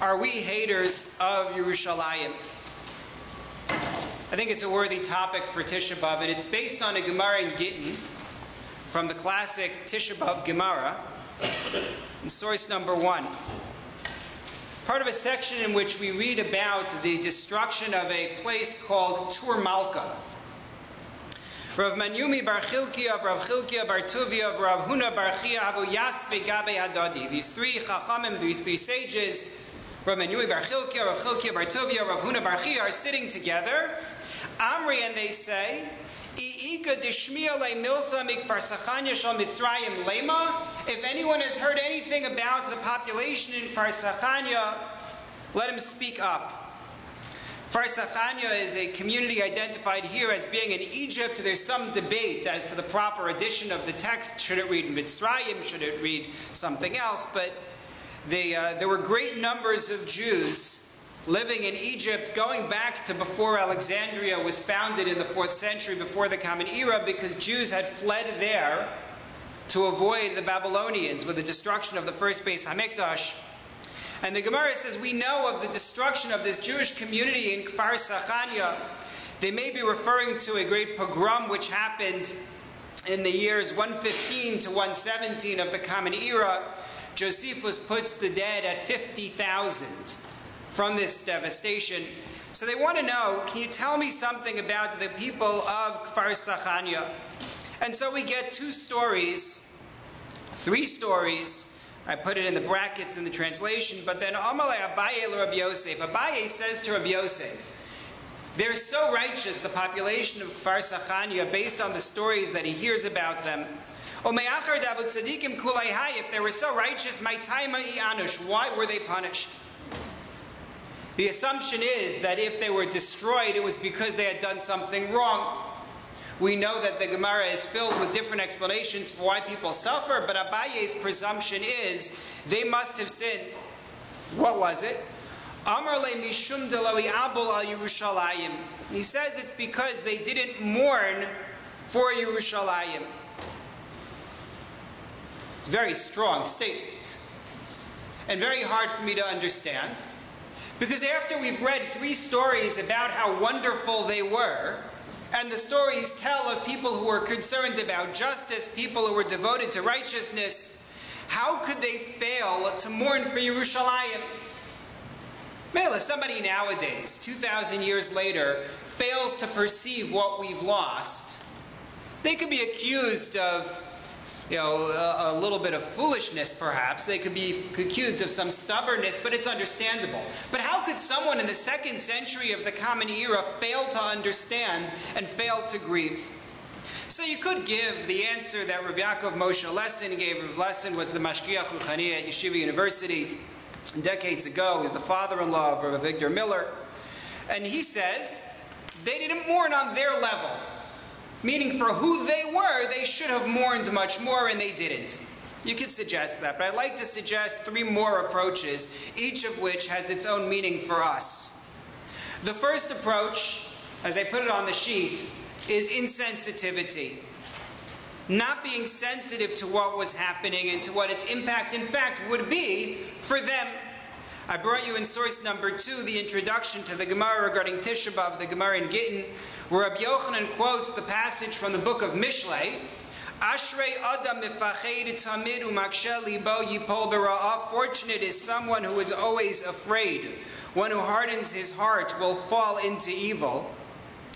Are we haters of Yerushalayim? I think it's a worthy topic for Tisha B'Av, and it's based on a Gemara in Gittin from the classic Tisha B'Av Gemara, in source number 1. Part of a section in which we read about the destruction of a place called Tur Malka. Rav Manyumi bar Chilkiya, Rav Chilkiya bar Tuvia, Rav Huna bar Chia havu yaspe gabe hadadi. These three chachamim, these three sages, Rav Manyumi bar Chilkiya, Rav Chilkiya bar Tuvia, Rav Huna bar Chia, are sitting together. Amri, and they say, if anyone has heard anything about the population in Farsachania, let him speak up. Farsachania is a community identified here as being in Egypt. There's some debate as to the proper edition of the text. Should it read Mitzrayim? Should it read something else? But there were great numbers of Jews living in Egypt, going back to before Alexandria was founded in the 4th century, before the Common Era, because Jews had fled there to avoid the Babylonians with the destruction of the first Beis HaMikdash. And the Gemara says, we know of the destruction of this Jewish community in Kfar Sachania. They may be referring to a great pogrom which happened in the years 115 to 117 of the Common Era. Josephus puts the dead at 50,000. From this devastation. So they want to know, can you tell me something about the people of Kfar Sachania? And so we get 2 stories, 3 stories. I put it in the brackets in the translation, but then Amalei Abaye Rabbi Yosef. Abaye says to Rabbi Yosef, they're so righteous, the population of Kfar Sachania, based on the stories that he hears about them. If they were so righteous, why were they punished? The assumption is that if they were destroyed, it was because they had done something wrong. We know that the Gemara is filled with different explanations for why people suffer, but Abaye's presumption is they must have sinned. What was it? Amar le mishum deloi abul al Yerushalayim. He says it's because they didn't mourn for Yerushalayim. It's a very strong statement, and very hard for me to understand. Because after we've read 3 stories about how wonderful they were, and the stories tell of people who were concerned about justice, people who were devoted to righteousness, how could they fail to mourn for Yerushalayim? Mela, somebody nowadays, 2,000 years later, fails to perceive what we've lost. They could be accused of a little bit of foolishness, perhaps. They could be accused of some stubbornness, but it's understandable. But how could someone in the 2nd century of the Common Era fail to understand and fail to grieve? So you could give the answer that Rav Yaakov Moshe Lessin gave. Rav Lessin was the Mashgiach Ruchani at Yeshiva University decades ago. He was the father-in-law of Rav Victor Miller. And he says they didn't mourn on their level. Meaning for who they were, they should have mourned much more, and they didn't. You could suggest that, but I'd like to suggest 3 more approaches, each of which has its own meaning for us. The first approach, as I put it on the sheet, is insensitivity. Not being sensitive to what was happening and to what its impact, in fact, would be for them. I brought you in source number 2 the introduction to the Gemara regarding Tisha B'Av, the Gemara in Gittin, where Rabbi Yochanan quotes the passage from the book of Mishlei, Ashrei Adam mifached tamid umakshe libo yipol bera'ah. Fortunate is someone who is always afraid. One who hardens his heart will fall into evil.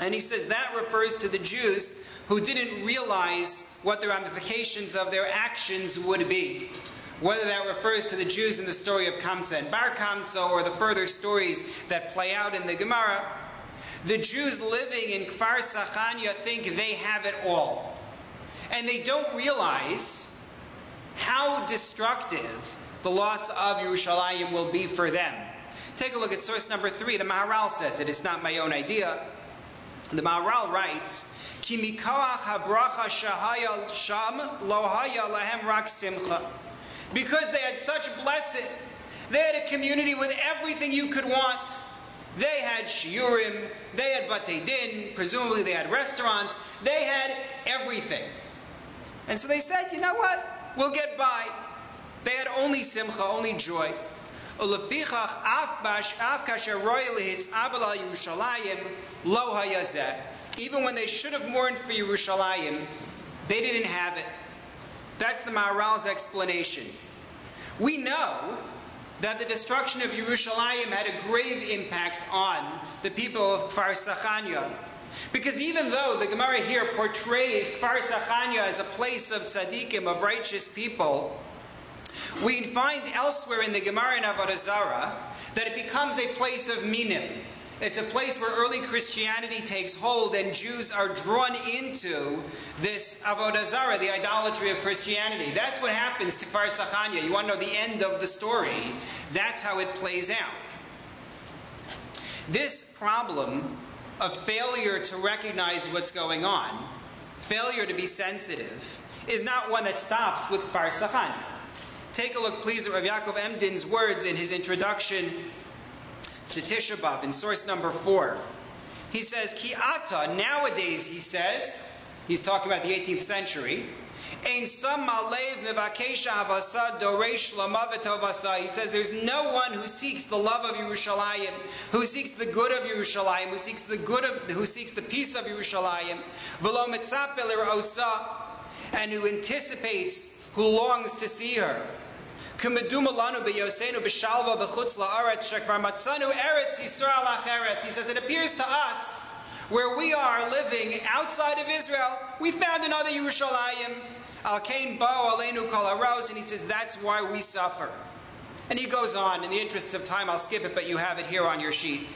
And he says that refers to the Jews who didn't realize what the ramifications of their actions would be. Whether that refers to the Jews in the story of Kamsa and Bar Kamsa, or the further stories that play out in the Gemara, the Jews living in Kfar Sachania think they have it all. And they don't realize how destructive the loss of Yerushalayim will be for them. Take a look at source number 3. The Maharal says it. It's not my own idea. The Maharal writes, Ki mikoach habracha shahaya sham lo haya lahem rak simcha. Because they had such blessing, they had a community with everything you could want. They had shiurim, they had batei din, presumably they had restaurants, they had everything. And so they said, you know what, we'll get by. They had only simcha, only joy. Ulefichach av kasher roya lehisabel al Yerushalayim lo hayazeh. Even when they should have mourned for Yerushalayim, they didn't have it. That's the Maharal's explanation. We know that the destruction of Yerushalayim had a grave impact on the people of Kfar Sachanya. Because even though the Gemara here portrays Kfar Sachanya as a place of tzaddikim, of righteous people, we find elsewhere in the Gemara in Avodah Zarah that it becomes a place of minim. It's a place where early Christianity takes hold and Jews are drawn into this Avodah Zarah, the idolatry of Christianity. That's what happens to Kfar Sachanya. You want to know the end of the story? That's how it plays out. This problem of failure to recognize what's going on, failure to be sensitive, is not one that stops with Kfar Sachanya. Take a look, please, at Rav Yaakov Emden's words in his introduction to Tish in source number 4. He says, Ki ata, nowadays, he says, he's talking about the 18th century, Ein sam malev mevakesha havasa doresh lamavetovasa. He says there's no one who seeks the love of Yerushalayim, who seeks the good of Yerushalayim, who seeks the peace of Yerushalayim, v'lo mitzapeh l'ra'osa, and who anticipates, who longs to see her. He says it appears to us where we are living outside of Israel, we found another Yerushalayim. And he says that's why we suffer. And he goes on. In the interests of time, I'll skip it, but you have it here on your sheet.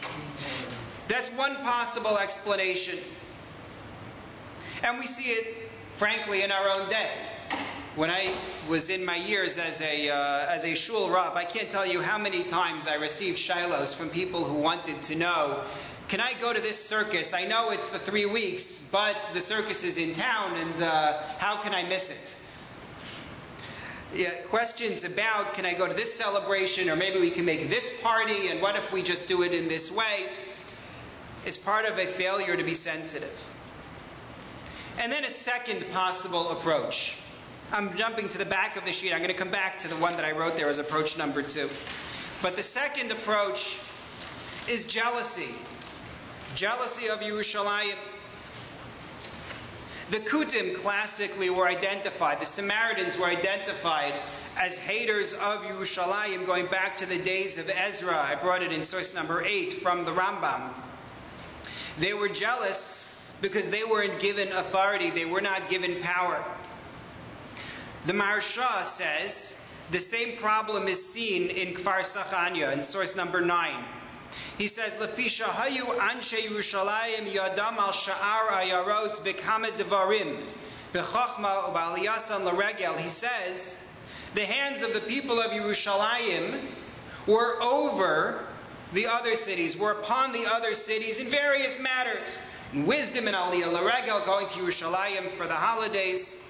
That's one possible explanation. And we see it, frankly, in our own day. When I was in my years as a shul rav, I can't tell you how many times I received shilos from people who wanted to know, can I go to this circus? I know it's the 3 weeks, but the circus is in town, and how can I miss it? Yeah, questions about, can I go to this celebration, or maybe we can make this party, and what if we just do it in this way? It's part of a failure to be sensitive. And then a second possible approach. I'm jumping to the back of the sheet. I'm going to come back to the one that I wrote there as approach number 2. But the second approach is jealousy. Jealousy of Yerushalayim. The Kutim classically were identified, the Samaritans were identified as haters of Yerushalayim going back to the days of Ezra. I brought it in source number 8 from the Rambam. They were jealous because they weren't given authority, they were not given power. The Maharsha says the same problem is seen in Kfar Sachanya in source number 9. He says, "Lefisha hayu anshe Yerushalayim yadam al sha'ar ayaros bekama devarim bechachma ubaliyasan laregel." He says, the hands of the people of Yerushalayim were over the other cities, were upon the other cities in various matters, in wisdom and aliyah laregel, going to Yerushalayim for the holidays.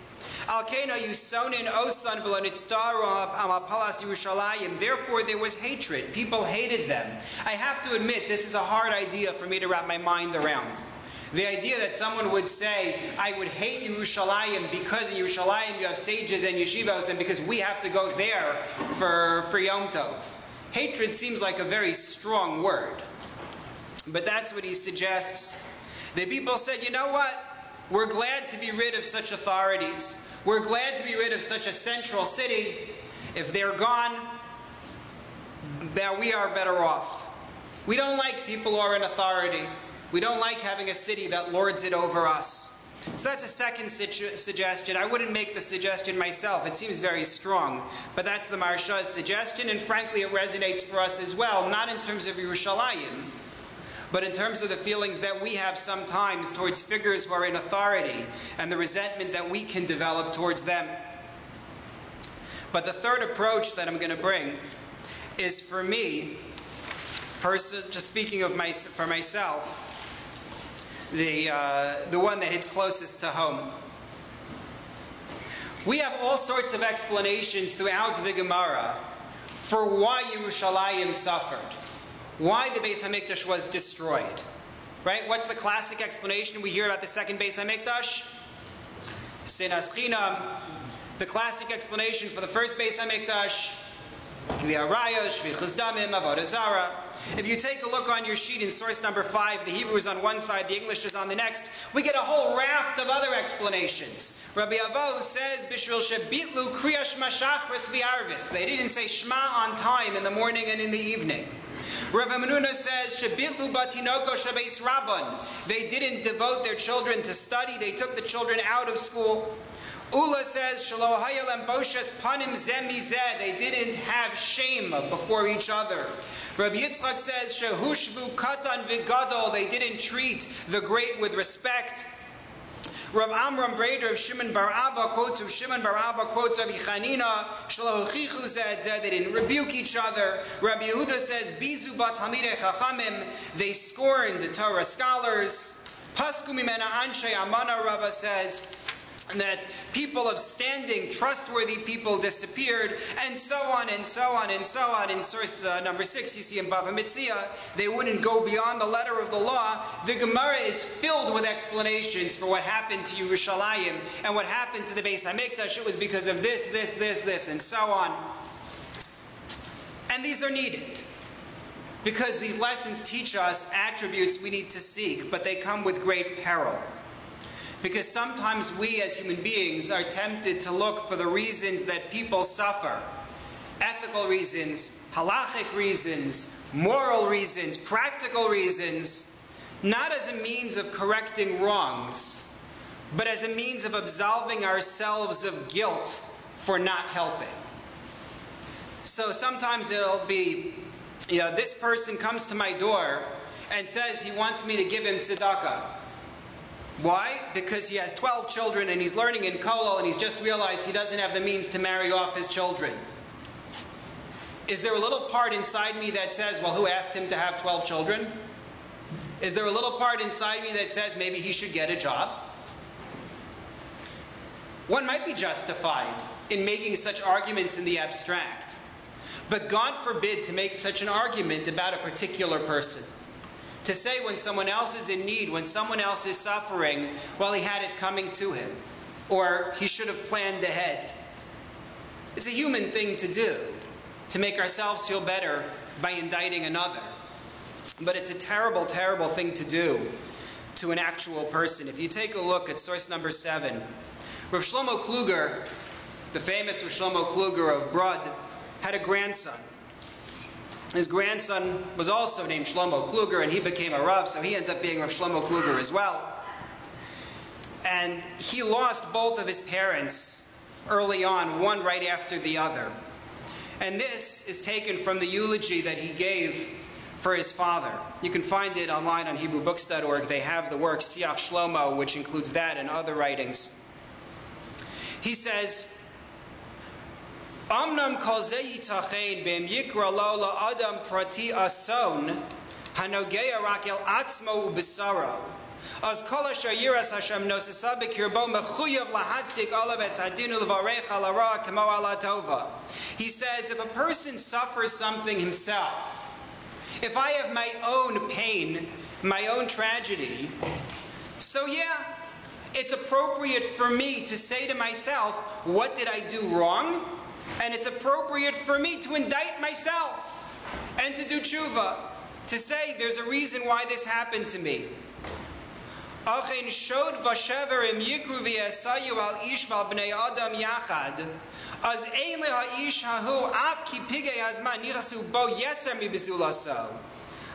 Therefore there was hatred. People hated them. I have to admit, this is a hard idea for me to wrap my mind around. The idea that someone would say, I would hate Yerushalayim because in Yerushalayim you have sages and yeshivas, and because we have to go there for Yom Tov. Hatred seems like a very strong word. But that's what he suggests. The people said, you know what? We're glad to be rid of such authorities. We're glad to be rid of such a central city. If they're gone, now we are better off. We don't like people who are in authority. We don't like having a city that lords it over us. So that's a second suggestion. I wouldn't make the suggestion myself. It seems very strong. But that's the Maharsha's suggestion, and frankly it resonates for us as well, not in terms of Yerushalayim, but in terms of the feelings that we have sometimes towards figures who are in authority and the resentment that we can develop towards them. But the third approach that I'm going to bring is, for me, just speaking of for myself, the one that hits closest to home. We have all sorts of explanations throughout the Gemara for why Yerushalayim suffered. Why the Beis HaMikdash was destroyed. Right? What's the classic explanation we hear about the second Beis HaMikdash? Sinas Chinam. The classic explanation for the first Beis HaMikdash, If you take a look on your sheet in source number 5, the Hebrew is on one side, the English is on the next, we get a whole raft of other explanations. Rabbi Avo says, Bishvil shebitlu kriya shma shachris v'arvis. They didn't say Shema on time in the morning and in the evening. Rav Menuna says, Shebitlu batinoko shabeis rabban. They didn't devote their children to study, they took the children out of school. Ula says, Shelo hayalem boshes panim zeh mizeh. They didn't have shame before each other. Rabbi Yitzchak says, Shehushvu katan v'gadol. They didn't treat the great with respect. Rav Amram Breder of Shimon Bar Abba quotes of Shimon Bar Abba quotes of Ichanina, Shelo hochichu zeh zeh. They didn't rebuke each other. Rabbi Yehuda says, Bizu bat talmidei chachamim. They scorned the Torah scholars. Pasku mimena anshe amana. Rava says that people of standing, trustworthy people disappeared, and so on and so on and so on. In source number 6, you see in Bava Metzia, they wouldn't go beyond the letter of the law. The Gemara is filled with explanations for what happened to Yerushalayim and what happened to the Beis HaMikdash. It was because of this, and so on. And these are needed, because these lessons teach us attributes we need to seek, but they come with great peril. Because sometimes we as human beings are tempted to look for the reasons that people suffer. Ethical reasons, halachic reasons, moral reasons, practical reasons, not as a means of correcting wrongs, but as a means of absolving ourselves of guilt for not helping. So sometimes it'll be, this person comes to my door and says he wants me to give him tzedakah. Why? Because he has 12 children and he's learning in Kollel and he's just realized he doesn't have the means to marry off his children. Is there a little part inside me that says, well, who asked him to have 12 children? Is there a little part inside me that says maybe he should get a job? One might be justified in making such arguments in the abstract. But God forbid to make such an argument about a particular person. To say when someone else is in need, when someone else is suffering, well, he had it coming to him. Or he should have planned ahead. It's a human thing to do, to make ourselves feel better by indicting another. But it's a terrible, terrible thing to do to an actual person. If you take a look at source number 7, Rav Shlomo Kluger, the famous Rav Shlomo Kluger of Brod, had a grandson. His grandson was also named Shlomo Kluger, and he became a Rav, so he ends up being Rav Shlomo Kluger as well. And he lost both of his parents early on, one right after the other. And this is taken from the eulogy that he gave for his father. You can find it online on HebrewBooks.org. They have the work Siach Shlomo, which includes that and other writings. He says, Amnam kol ze yitachein b'em yikra lo la'adam prati ason hanogeya rak el atzmo u'besaro az kol asher yiras Hashem nosesa b'kirbo mechuyav lahatzdik olav es hadinu l'varech ala ra kamo ala tova. He says, if a person suffers something himself, if I have my own pain, my own tragedy, so yeah, it's appropriate for me to say to myself, what did I do wrong? And it's appropriate for me to indict myself and to do tshuva, to say there's a reason why this happened to me. Achen shod vashever im yikru v'yasayu al ish val b'nei adam yachad, az ein leha'ish hahu af ki pigei hazman nichasu bo yeser mi b'zulaso,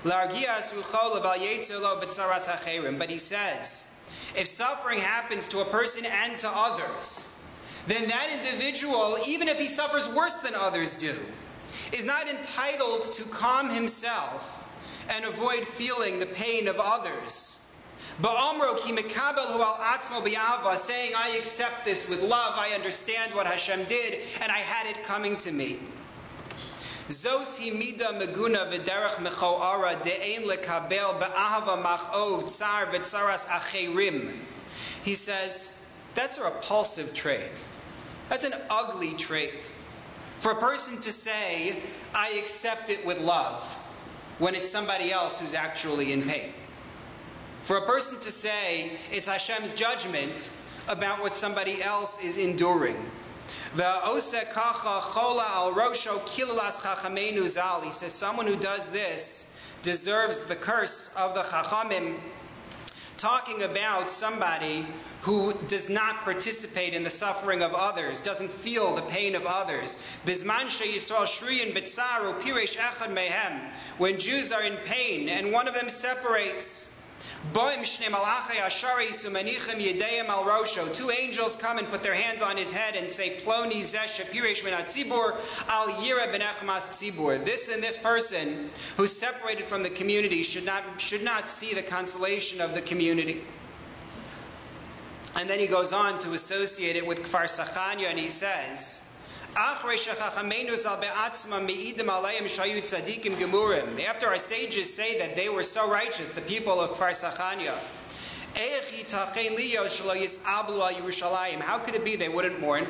l'argias u'chol val yetzer lo b'tzaras hacherim. But he says, if suffering happens to a person and to others, then that individual, even if he suffers worse than others do, is not entitled to calm himself and avoid feeling the pain of others. Ba'amro ki mekabel hu al atzmo b'yahava, saying, I accept this with love, I understand what Hashem did, and I had it coming to me. Zos hi mida meguna v'derech mechoara de'ein lekabel ba'ahava machov tsar v'tsaras acherim. He says, that's a repulsive trait. That's an ugly trait. For a person to say, I accept it with love, when it's somebody else who's actually in pain. For a person to say, it's Hashem's judgment about what somebody else is enduring. He says someone who does this deserves the curse of the Chachamim, talking about somebody who does not participate in the suffering of others, doesn't feel the pain of others. When Jews are in pain and one of them separates, two angels come and put their hands on his head and say, this and this person who's separated from the community should not see the consolation of the community. And then he goes on to associate it with Kfar Sachanya, and he says, after our sages say that they were so righteous, the people of Kfar Sachanya, how could it be they wouldn't mourn?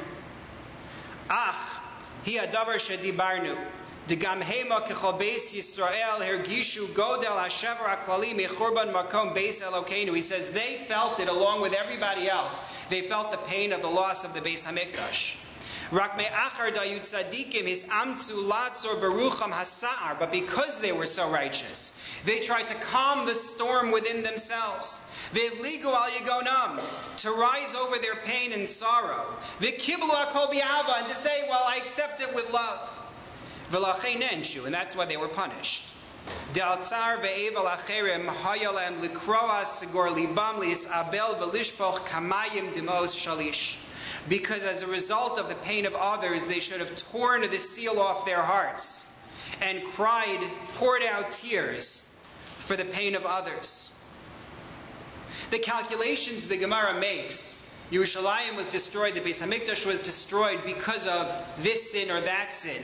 We say he says they felt it along with everybody else. They felt the pain of the loss of the Beis Hamikdash. But because they were so righteous, they tried to calm the storm within themselves. To rise over their pain and sorrow. And to say, well, I accept it with love. And that's why they were punished. Because as a result of the pain of others, they should have torn the seal off their hearts and poured out tears for the pain of others. The calculations the Gemara makes, Yerushalayim was destroyed, the Beis Hamikdash was destroyed because of this sin or that sin,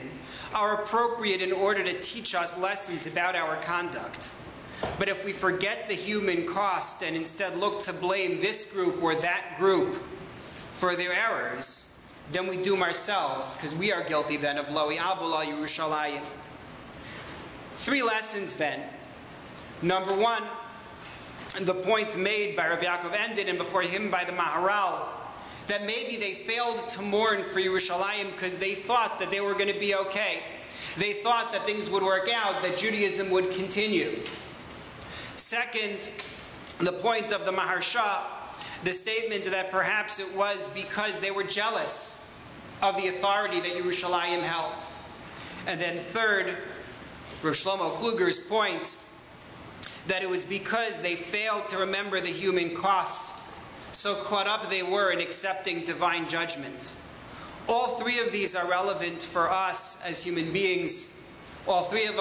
are appropriate in order to teach us lessons about our conduct. But if we forget the human cost and instead look to blame this group or that group for their errors, then we doom ourselves, because we are guilty then of Lo Ya'abul Yerushalayim. 3 lessons then. Number 1, the point made by Rav Yaakov ended, and before him by the Maharal, that maybe they failed to mourn for Yerushalayim because they thought that they were going to be okay. They thought that things would work out, that Judaism would continue. Second, the point of the Maharsha, the statement that perhaps it was because they were jealous of the authority that Yerushalayim held. And then third, Rav Shlomo Kluger's point, that it was because they failed to remember the human cost. So caught up they were in accepting divine judgment. All 3 of these are relevant for us as human beings. All three of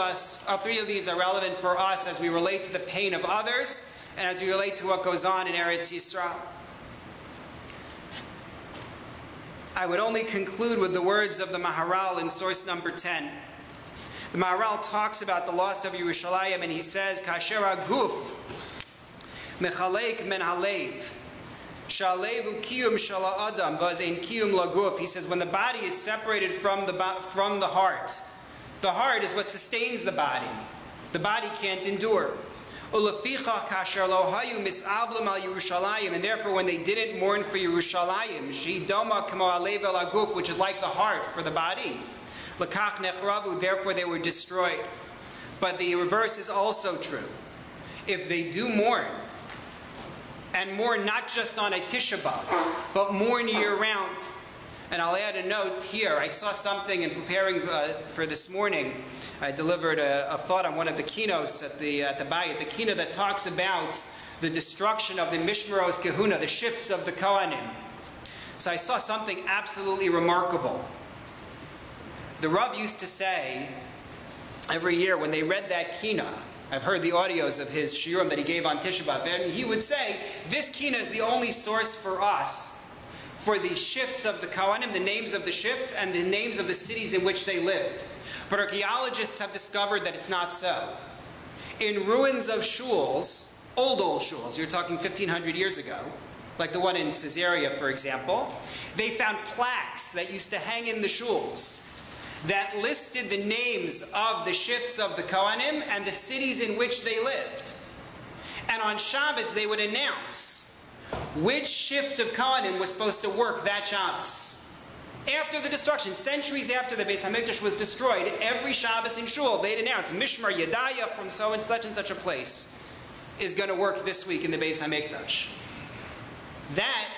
these are relevant for us as we relate to the pain of others and as we relate to what goes on in Eretz Yisrael. I would only conclude with the words of the Maharal in source number 10. The Maharal talks about the loss of Yerushalayim, and he says, Kasher haguf mechalek men halev shalevu kiyum shala adam v'azein kiyum laguf. He says, when the body is separated from the heart is what sustains the body. The body can't endure. Uleficha kasher lo hayu misablim al Yerushalayim, and therefore when they didn't mourn for Yerushalayim, shidoma kamo alev el haguf, which is like the heart for the body. L'kach nechravu, therefore they were destroyed. But the reverse is also true. If they do mourn, and mourn not just on a Tisha B'Av, but mourn year-round. And I'll add a note here. I saw something in preparing for this morning. I delivered a thought on one of the keynotes at the Beit, the keynote that talks about the destruction of the Mishmeros Kehuna, the shifts of the Kohanim. So I saw something absolutely remarkable. The Rav used to say, every year when they read that kina, I've heard the audios of his shiurim that he gave on Tisha B'Av, and he would say, this kina is the only source for us for the shifts of the Kohanim, the names of the shifts, and the names of the cities in which they lived. But archaeologists have discovered that it's not so. In ruins of shuls, old shuls, you're talking 1,500 years ago, like the one in Caesarea, for example, they found plaques that used to hang in the shuls that listed the names of the shifts of the Kohanim and the cities in which they lived. And on Shabbos, they would announce which shift of Kohanim was supposed to work that Shabbos. After the destruction, centuries after the Beis HaMikdash was destroyed, every Shabbos in Shul, they'd announce, Mishmar Yedaya from so and such a place is going to work this week in the Beis HaMikdash. That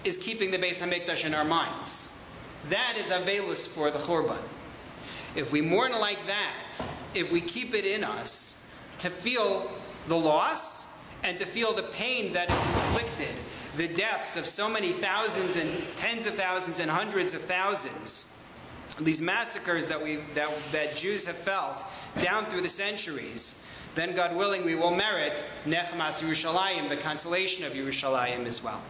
is keeping the Beis HaMikdash in our minds. That is Avelus for the Churban. If we mourn like that, if we keep it in us, to feel the loss and to feel the pain that it inflicted, the deaths of so many thousands and tens of thousands and hundreds of thousands, these massacres that Jews have felt down through the centuries, then God willing we will merit Nechmas Yerushalayim, the consolation of Yerushalayim as well.